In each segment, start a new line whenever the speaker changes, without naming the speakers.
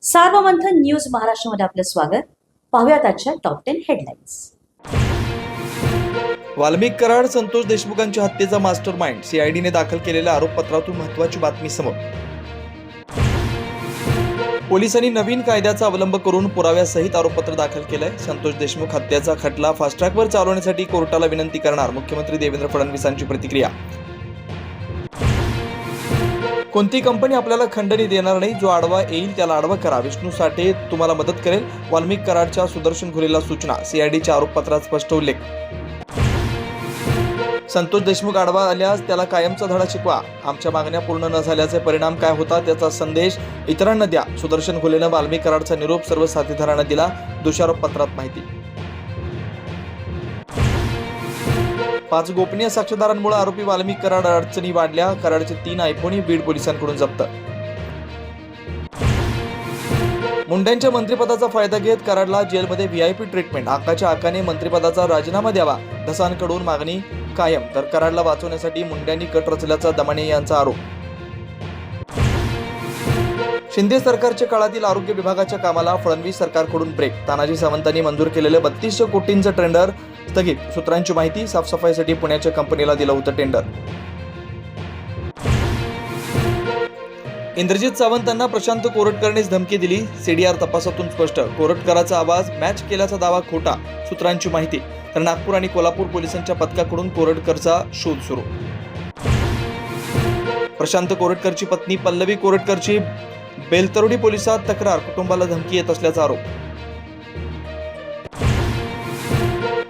Sarvamanthan news महाराष्ट्रामध्ये आपलं स्वागत. पाहूयात आजच्या टॉप 10 हेडलाईन्स.
वाल्मिक कराड संतोष देशमुखांच्या हत्येचा मास्टर माइंड, सीआयडीने दाखल केलेल्या आरोपपत्रातून महत्त्वाची बातमी समोर. पोलिसांनी नवीन कायद्याचा अवलंब करून पुराव्यासहित आरोपपत्र दाखल केलंय. संतोष देशमुख हत्येचा खटला फास्ट ट्रॅकवर चालवण्यासाठी कोर्टाला विनंती करणार मुख्यमंत्री देवेंद्र फडणवीसांची प्रतिक्रिया. कोणती कंपनी आपल्याला खंडणी देणार नाही, जो आडवा येईल त्याला आडवा करा, विष्णू साठे तुम्हाला मदत करेल, वाल्मिक कराडच्या सुदर्शन घुलेला सूचना, सीआयडीच्या आरोपपत्रात स्पष्ट उल्लेख. संतोष देशमुख आडवा आल्यास त्याला कायमचा धडा शिकवा, आमच्या मागण्या पूर्ण न झाल्याचे परिणाम काय होतात त्याचा संदेश इतरांना द्या, सुदर्शन घुलेनं वाल्मिक कराडचा निरोप सर्व साथीदारांना दिला, दोषारोपपत्रात माहिती. 5 गोपनीय साक्षीदारांमुळे आरोपी वाल्मिक कराड अडचणी वाढल्या, कराडचे 3 आयफोन बीड पोलिसांकडून जप्त. मुंड्यांच्या मंत्रिपदाचा फायदा घेत कराडला जेलमध्ये व्हीआयपी ट्रीटमेंट, आकाच्या आकाने मंत्रिपदाचा राजीनामा द्यावा, धसांकडून मागणी कायम, तर कराडला वाचवण्यासाठी मुंड्यांनी कट रचल्याचा दमाने यांचा आरोप. शिंदे सरकारच्या काळातील आरोग्य विभागाच्या कामाला फडणवीस सरकारकडून ब्रेक, तानाजी सावंतांनी मंजूर केलेले 3200 कोटींचं टेंडर स्थगित, सूत्रांची माहिती, साफसफाईसाठी पुण्याच्या कंपनीला दिलं होतं टेंडर. इंद्रजित सावंतांना प्रशांत कोरटकरनेच धमकी दिली, सीडीआर तपासातून स्पष्ट, कोरटकराचा आवाज मॅच केल्याचा दावा खोटा, सूत्रांची माहिती, तर नागपूर आणि कोल्हापूर पोलिसांच्या पथकाकडून कोरटकरचा शोध सुरू. प्रशांत कोरटकरची पत्नी पल्लवी कोरटकरची बेलतरोडी पोलिसात तक्रार, कुटुंबाला धमकी येत असल्याचा आरोप.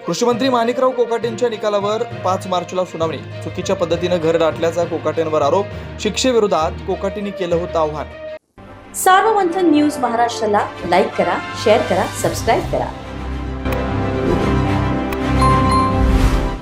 कृषीमंत्री माणिकराव कोकाटेंच्या निकालावर 5 मार्चला सुनावणी, चुकीच्या पद्धतीनं घर दाटल्याचा कोकाटेंवर आरोप, शिक्षेविरोधात कोकाटेंनी केलं होतं आव्हान.
सार्वमंथन न्यूज महाराष्ट्राला लाईक करा, शेअर करा, सबस्क्राईब करा.